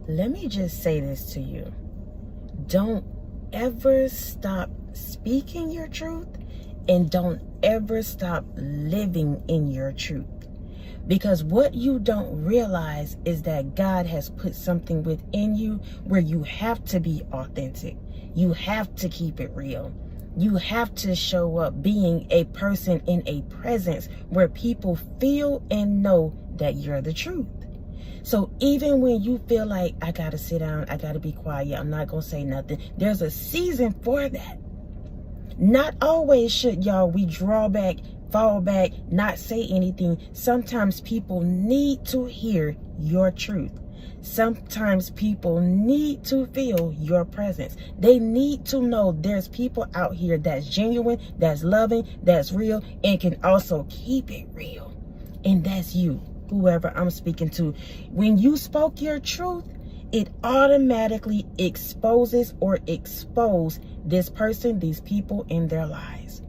let me just say this to you. Don't ever stop speaking your truth, and don't ever stop living in your truth. Because what you don't realize is that God has put something within you where you have to be authentic. You have to keep it real. You have to show up being a person in a presence where people feel and know that you're the truth. So even when you feel like, I gotta sit down, I gotta be quiet, I'm not gonna say nothing, there's a season for that. Not always should we draw back, fall back, not say anything. Sometimes people need to hear your truth. Sometimes people need to feel your presence. They need to know there's people out here that's genuine, that's loving, that's real, and can also keep it real. And that's you, whoever I'm speaking to. When you spoke your truth, it automatically exposes or expose this person, these people in their lives.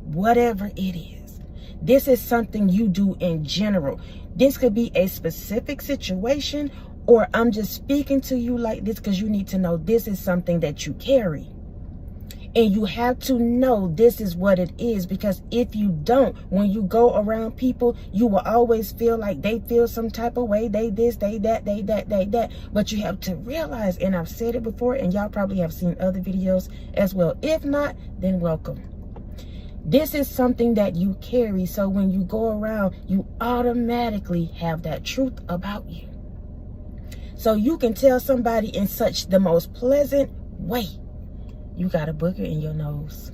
Whatever it is. This is something you do in general. This could be a specific situation, or I'm just speaking to you like this because you need to know this is something that you carry. And you have to know this is what it is, because if you don't, when you go around people, you will always feel like they feel some type of way. They this, they that, they that, they that. But you have to realize, and I've said it before, and y'all probably have seen other videos as well. If not, then welcome. This is something that you carry. So when you go around, you automatically have that truth about you. So you can tell somebody in such the most pleasant way, you got a booger in your nose.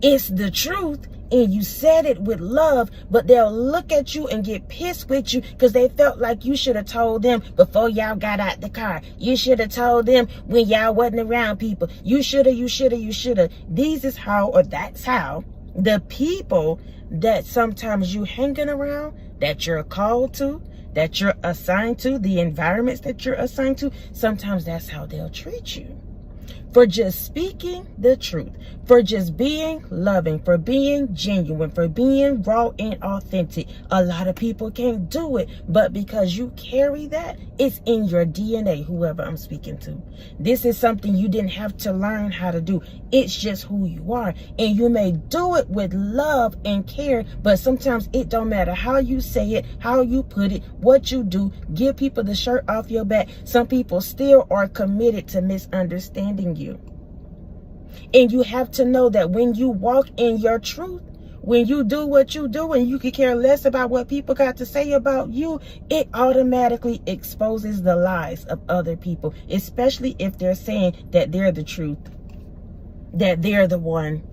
It's the truth, and you said it with love, but they'll look at you and get pissed with you because they felt like you should have told them before y'all got out the car. You should have told them when y'all wasn't around people. You shoulda, you shoulda, you shoulda. These is how, or that's how, the people that sometimes you hanging around, that you're called to, that you're assigned to, the environments that you're assigned to, sometimes that's how they'll treat you. For just speaking the truth, for just being loving, for being genuine, for being raw and authentic. A lot of people can't do it, but because you carry that, it's in your DNA, whoever I'm speaking to. This is something you didn't have to learn how to do. It's just who you are. And you may do it with love and care, but sometimes it don't matter how you say it, how you put it, what you do. Give people the shirt off your back. Some people still are committed to misunderstanding you. And you have to know that when you walk in your truth, when you do what you do, and you could care less about what people got to say about you, it automatically exposes the lies of other people, especially if they're saying that they're the truth, that they're the one,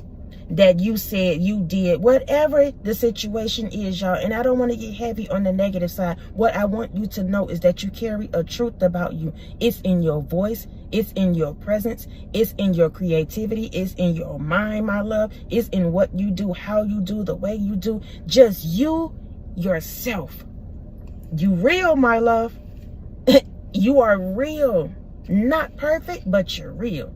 that you said, you did, whatever the situation is, y'all. And I don't want to get heavy on the negative side. What I want you to know is that you carry a truth about you. It's in your voice. It's in your presence. It's in your creativity. It's in your mind, my love. It's in what you do, how you do, the way you do. Just you, yourself. You real, my love. You are real. Not perfect, but you're real.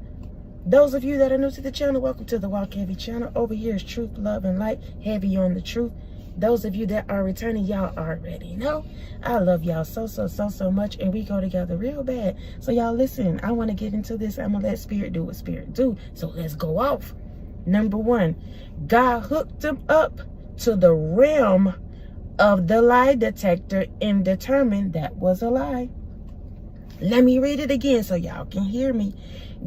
Those of you that are new to the channel, welcome to the Walk Heavy channel. Over here is truth, love, and light. Heavy on the truth. Those of you that are returning, y'all already know I love y'all so much, and we go together real bad. So y'all listen, I want to get into this. I'm gonna let spirit do what spirit do. So let's go off. Number one, God hooked them up to the realm of the lie detector and determined that was a lie. Let me read it again so y'all can hear me.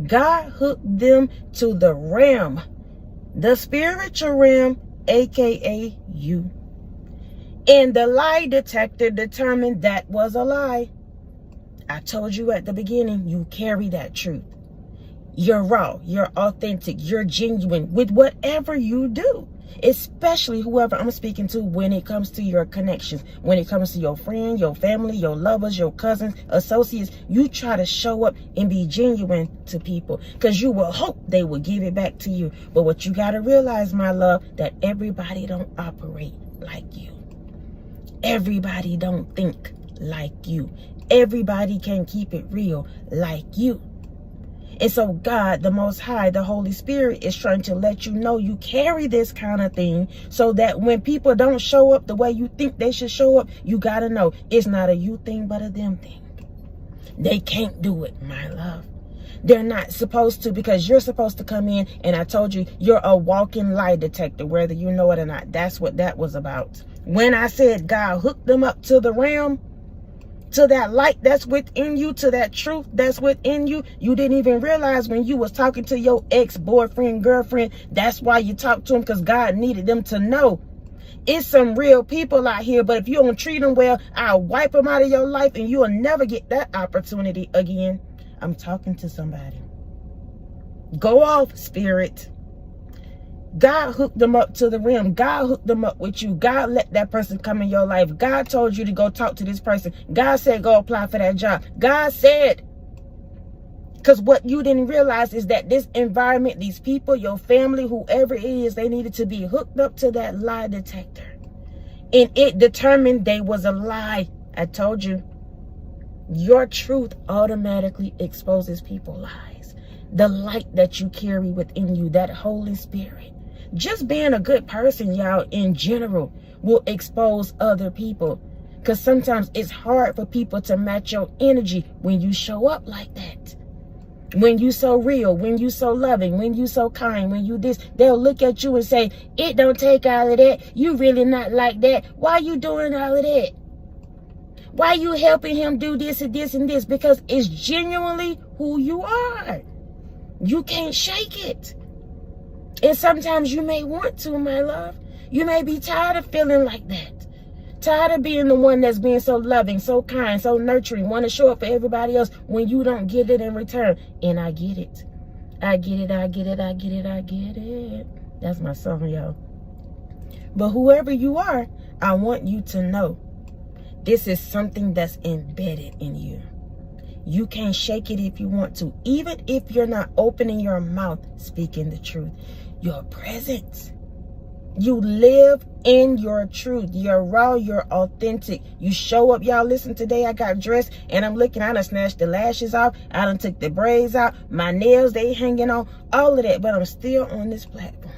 God hooked them to the realm, the spiritual realm, aka you. And the lie detector determined that was a lie. I told you at the beginning, you carry that truth. You're raw, you're authentic, you're genuine with whatever you do. Especially whoever I'm speaking to when it comes to your connections, when it comes to your friend, your family, your lovers, your cousins, associates. You try to show up and be genuine to people because you will hope they will give it back to you. But what you got to realize, my love, that everybody don't operate like you. Everybody don't think like you. Everybody can't keep it real like you. And so God, the Most High, the Holy Spirit is trying to let you know you carry this kind of thing so that when people don't show up the way you think they should show up, you got to know it's not a you thing, but a them thing. They can't do it, my love. They're not supposed to, because you're supposed to come in, and I told you, you're a walking lie detector, whether you know it or not. That's what that was about. When I said God hooked them up to the realm, to that light that's within you, to that truth that's within you, you didn't even realize when you was talking to your ex-boyfriend, girlfriend, that's why you talked to them, because God needed them to know. It's some real people out here, but if you don't treat them well, I'll wipe them out of your life, and you'll never get that opportunity again. I'm talking to somebody. Go off, spirit. God hooked them up to the rim. God hooked them up with you. God let that person come in your life. God told you to go talk to this person. God said go apply for that job. God said. Because what you didn't realize is that this environment, these people, your family, whoever it is, they needed to be hooked up to that lie detector. And it determined they was a lie. I told you. Your truth automatically exposes people's lies. The light that you carry within you, that Holy Spirit. Just being a good person, y'all, in general, will expose other people. Because sometimes it's hard for people to match your energy when you show up like that. When you so real, when you so loving, when you so kind, when you this, they'll look at you and say, it don't take all of that. You really not like that. Why you doing all of that? Why you helping him do this and this and this? Because it's genuinely who you are. You can't shake it. And sometimes you may want to, my love. You may be tired of feeling like that. Tired of being the one that's being so loving, so kind, so nurturing, want to show up for everybody else when you don't get it in return. And I get it. I get it, I get it, I get it, I get it. That's my song, y'all. But whoever you are, I want you to know this is something that's embedded in you. You can't shake it if you want to. Even if you're not opening your mouth speaking the truth. Your presence. You live in your truth. You're raw. You're authentic. You show up. Y'all listen, today I got dressed and I'm looking. I done snatched the lashes off. I done took the braids out. My nails, they hanging on. All of that. But I'm still on this platform.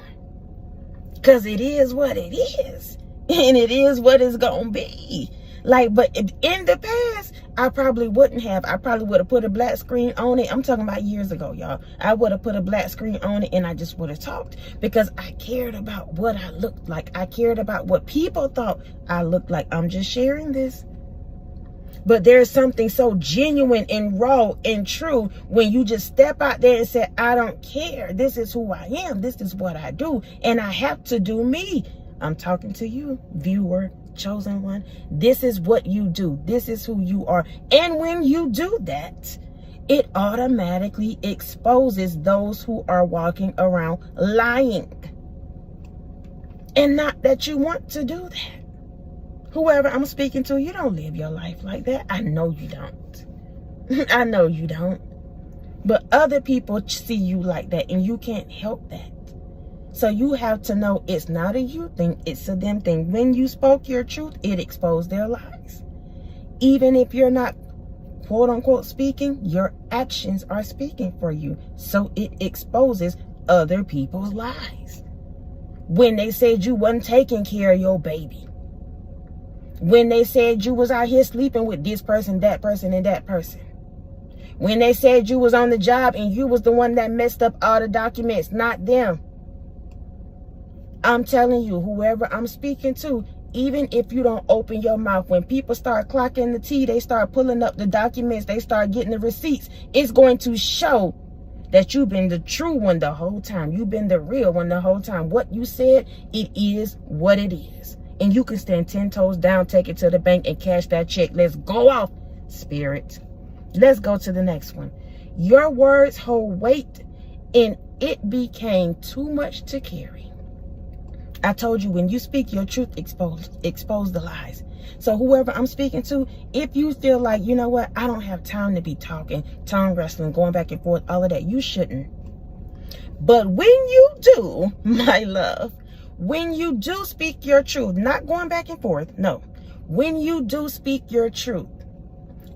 Because it is what it is. And it is what it's going to be. Like, but in the past, I probably wouldn't have. I probably would have put a black screen on it. I'm talking about years ago, y'all. I would have put a black screen on it and I just would have talked because I cared about what I looked like. I cared about what people thought I looked like. I'm just sharing this. But there's something so genuine and raw and true when you just step out there and say, I don't care. This is who I am. This is what I do. And I have to do me. I'm talking to you, viewer, chosen one. This is what you do. This is who you are. And when you do that, it automatically exposes those who are walking around lying. And not that you want to do that. Whoever I'm speaking to, you don't live your life like that. I know you don't. I know you don't. But other people see you like that and you can't help that. So you have to know it's not a you thing, it's a them thing. When you spoke your truth, it exposed their lies. Even if you're not quote unquote speaking, your actions are speaking for you. So it exposes other people's lies. When they said you wasn't taking care of your baby. When they said you was out here sleeping with this person, that person, and that person. When they said you was on the job and you was the one that messed up all the documents, not them. I'm telling you, whoever I'm speaking to, even if you don't open your mouth, when people start clocking the tea, they start pulling up the documents, they start getting the receipts, it's going to show that you've been the true one the whole time. You've been the real one the whole time. What you said, it is what it is. And you can stand 10 toes down, take it to the bank and cash that check. Let's go off, spirit. Let's go to the next one. Your words hold weight and it became too much to carry. I told you, when you speak your truth, expose the lies. So whoever I'm speaking to, if you feel like, you know what, I don't have time to be talking, tongue wrestling, going back and forth, all of that, you shouldn't. But when you do, my love, when you do speak your truth, not going back and forth, no. When you do speak your truth,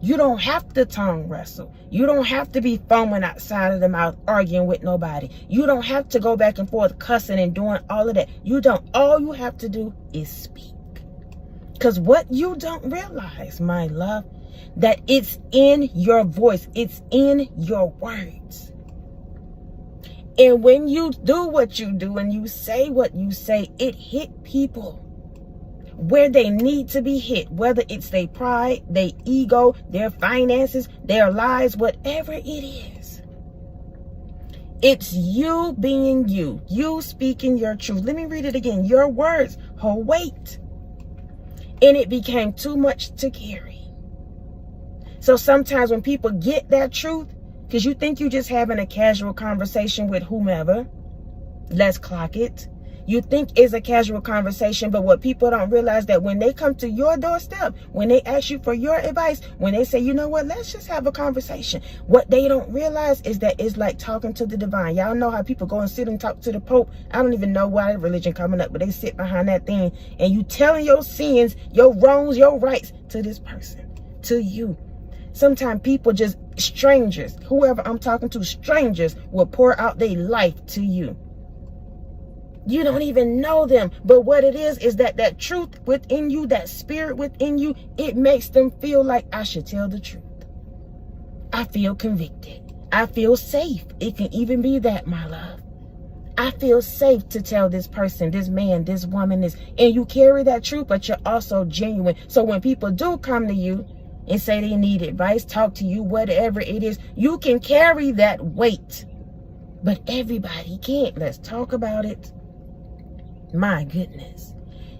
you don't have to tongue wrestle. You don't have to be foaming outside of the mouth, arguing with nobody. You don't have to go back and forth, cussing and doing all of that. You don't. All you have to do is speak. Because what you don't realize, my love, that it's in your voice. It's in your words. And when you do what you do and you say what you say, it hit people where they need to be hit, whether it's their pride, their ego, their finances, their lives, whatever it is. It's you being you, you speaking your truth. Let me read it again. Your words hold weight. And it became too much to carry. So sometimes when people get that truth, because you think you're just having a casual conversation with whomever, let's clock it. You think it's a casual conversation, but what people don't realize that when they come to your doorstep, when they ask you for your advice, when they say, you know what, let's just have a conversation. What they don't realize is that it's like talking to the divine. Y'all know how people go and sit and talk to the Pope. I don't even know why religion coming up, but they sit behind that thing and you telling your sins, your wrongs, your rights to this person, to you. Sometimes people just, strangers, whoever I'm talking to, strangers will pour out their life to you. You don't even know them. But what it is that truth within you, that spirit within you, it makes them feel like I should tell the truth. I feel convicted. I feel safe. It can even be that, my love. I feel safe to tell this person, this man, this woman, this. And you carry that truth, but you're also genuine. So when people do come to you and say they need advice, talk to you, whatever it is, you can carry that weight. But everybody can't. Let's talk about it. My goodness.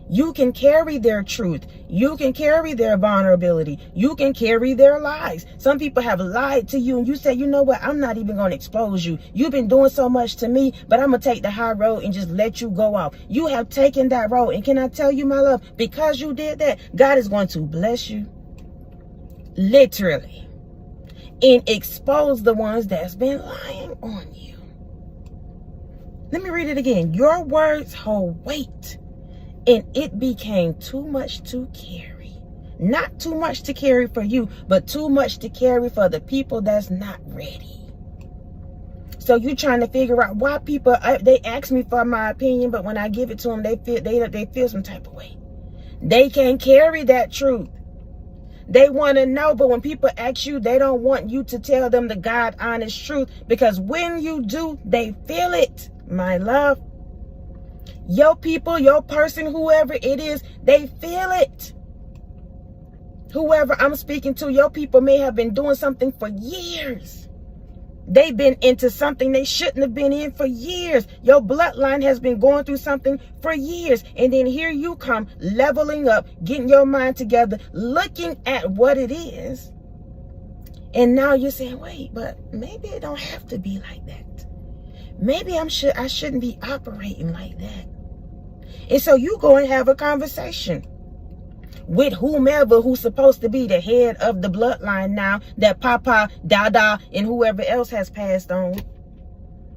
You can carry their truth. You can carry their vulnerability. You can carry their lies. Some people have lied to you and you say, you know what, I'm not even going to expose you. You've been doing so much to me, but I'm going to take the high road and just let you go off. You have taken that road. And can I tell you, my love, because you did that, God is going to bless you. Literally. And expose the ones that's been lying on you. Let me read it again. Your words hold weight, and it became too much to carry. Not too much to carry for you, but too much to carry for the people that's not ready. So you're trying to figure out why people, they ask me for my opinion, but when I give it to them, they feel some type of way. They can't carry that truth. They want to know, but when people ask you, they don't want you to tell them the God honest truth, because when you do, they feel it. My love, your people, your person, whoever it is, they feel it. Whoever I'm speaking to, your people may have been doing something for years. They've been into something they shouldn't have been in for years. Your bloodline has been going through something for years. And then here you come, leveling up, getting your mind together, looking at what it is. And now you're saying, wait, but maybe it don't have to be like that. Maybe I shouldn't be operating like that. And so you go and have a conversation with whomever who's supposed to be the head of the bloodline now, that Papa, Dada, and whoever else has passed on.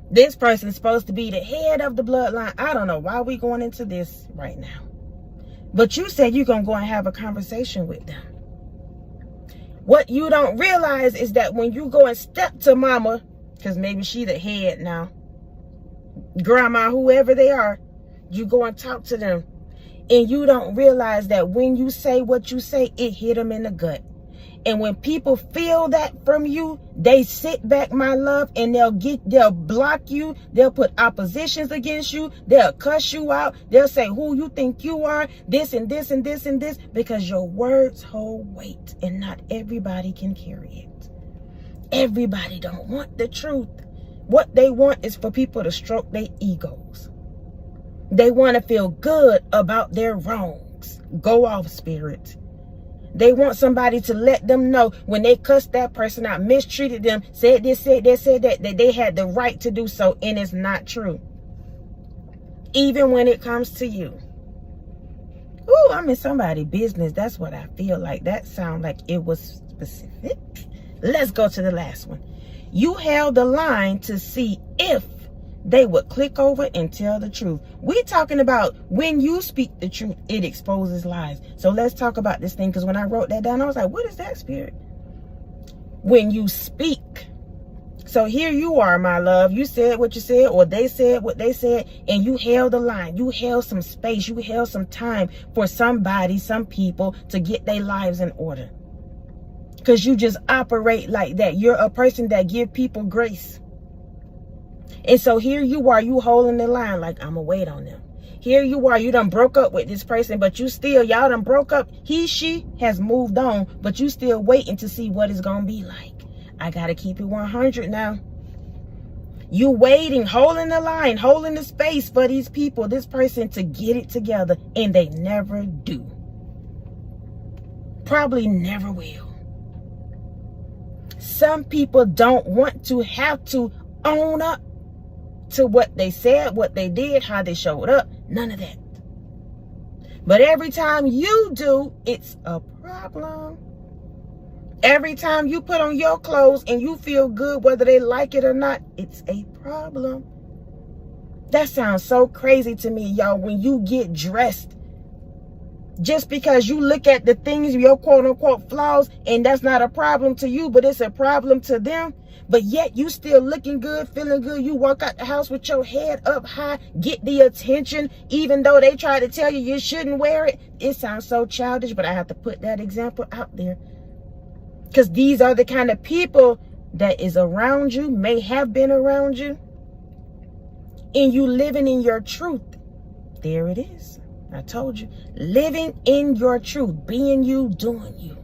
This person is supposed to be the head of the bloodline. I don't know why we're going into this right now. But you said you're going to go and have a conversation with them. What you don't realize is that when you go and step to mama, because maybe she the head now, grandma, whoever they are, you go and talk to them. And you don't realize that when you say what you say, it hit them in the gut. And when people feel that from you, they sit back, my love, and they'll block you. They'll put oppositions against you. They'll cuss you out. They'll say who you think you are, this and this and this and this, because your words hold weight and not everybody can carry it. Everybody don't want the truth. What they want is for people to stroke their egos. They want to feel good about their wrongs. Go off, spirit. They want somebody to let them know when they cussed that person out, mistreated them, said this, said that they had the right to do so, and it's not true. Even when it comes to you. Ooh, I'm in somebody's business. That's what I feel like. That sounds like it was specific. Let's go to the last one. You held the line to see if they would click over and tell the truth. We're talking about when you speak the truth, it exposes lies. So let's talk about this thing, because when I wrote that down, I was like, what is that, spirit? When you speak. So here you are, my love. You said what you said, or they said what they said, and you held the line. You held some space. You held some time for somebody, some people to get their lives in order. Because you just operate like that. You're a person that give people grace. And so here you are, you holding the line like, I'm going to wait on them. Here you are, you done broke up with this person, but you still, y'all done broke up. He, she has moved on, but you still waiting to see what it's going to be like. I got to keep it 100 now. You waiting, holding the line, holding the space for these people, this person to get it together, and they never do. Probably never will. Some people don't want to have to own up to what they said, what they did, how they showed up. None of that. But every time you do, it's a problem. Every time you put on your clothes and you feel good, whether they like it or not, it's a problem. That sounds so crazy to me, y'all, when you get dressed. Just because you look at the things, your quote unquote flaws, and that's not a problem to you, but it's a problem to them. But yet you still looking good, feeling good. You walk out the house with your head up high, get the attention, even though they try to tell you you shouldn't wear it. It sounds so childish, but I have to put that example out there. Because these are the kind of people that is around you, may have been around you, and you living in your truth. There it is. I told you, living in your truth, being you, doing you.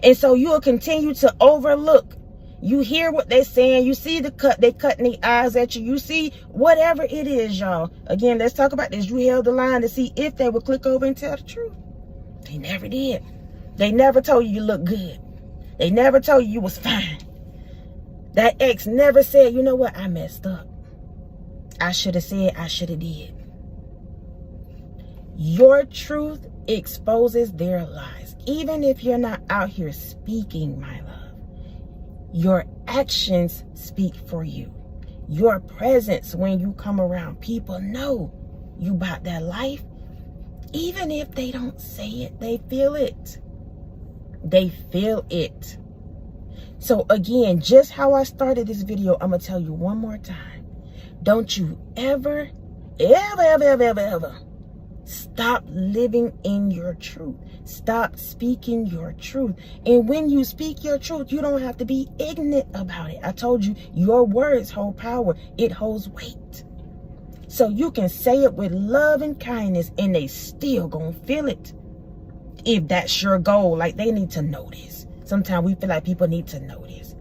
And so you will continue to overlook. You hear what they're saying. You see the cut. They cutting the eyes at you. You see whatever it is, y'all. Again, let's talk about this. You held the line to see if they would click over and tell the truth. They never did. They never told you you look good. They never told you you was fine. That ex never said, you know what, I messed up. I should have said, I should have did. Your truth exposes their lies. Even if you're not out here speaking, my love, your actions speak for you. Your presence when you come around, people know you about that life. Even if they don't say it, they feel it. They feel it. So again, just how I started this video, I'm going to tell you one more time. Don't you ever stop living in your truth. Stop speaking your truth. And when you speak your truth, you don't have to be ignorant about it. I told you, your words hold power. It holds weight. So you can say it with love and kindness, and they still gonna feel it. If that's your goal, like they need to know this. Sometimes we feel like people need to know this.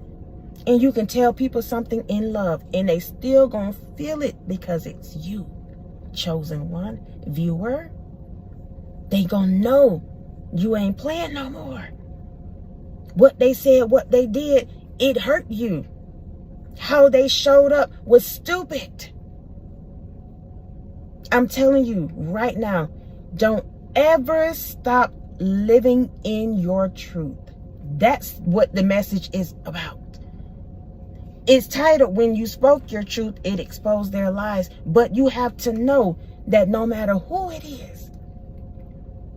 And you can tell people something in love, and they still gonna feel it because it's you. Chosen one, viewer. They gonna know you ain't playing no more. What they said, what they did, it hurt you. How they showed up was stupid. I'm telling you right now, don't ever stop living in your truth. That's what the message is about. It's titled, When You Spoke Your Truth, It Exposed Their Lies. But you have to know that no matter who it is,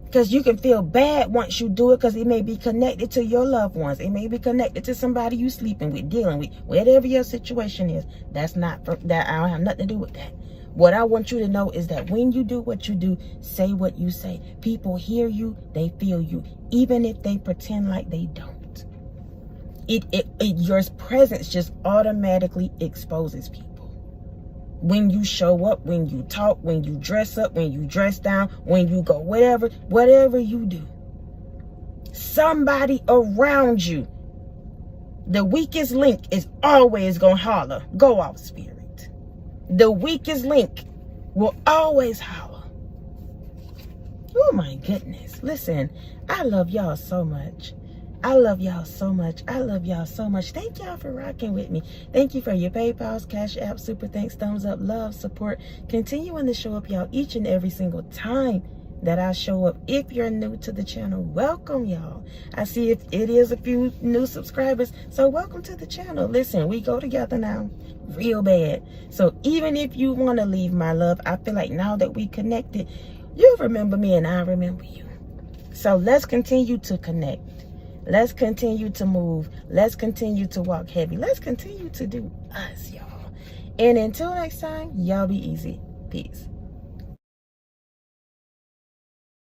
because you can feel bad once you do it, because it may be connected to your loved ones. It may be connected to somebody you sleeping with, dealing with, whatever your situation is. That's not that. I don't have nothing to do with that. What I want you to know is that when you do what you do, say what you say. People hear you, they feel you, even if they pretend like they don't. Your presence just automatically exposes people. When you show up, when you talk, when you dress up, when you dress down, when you go, whatever you do, somebody around you, the weakest link is always gonna holler, go off, spirit. The weakest link will always holler. Oh my goodness. Listen, I love y'all so much. I love y'all so much. I love y'all so much. Thank y'all for rocking with me. Thank you for your PayPals, Cash App, Super Thanks, Thumbs Up, love, support. Continuing to show up, y'all, each and every single time that I show up. If you're new to the channel, welcome, y'all. I see if it is a few new subscribers, so welcome to the channel. Listen, we go together now real bad. So even if you want to leave, my love, I feel like now that we connected, you remember me and I remember you. So let's continue to connect. Let's continue to move. Let's continue to walk heavy. Let's continue to do us, y'all. And until next time, y'all be easy. Peace.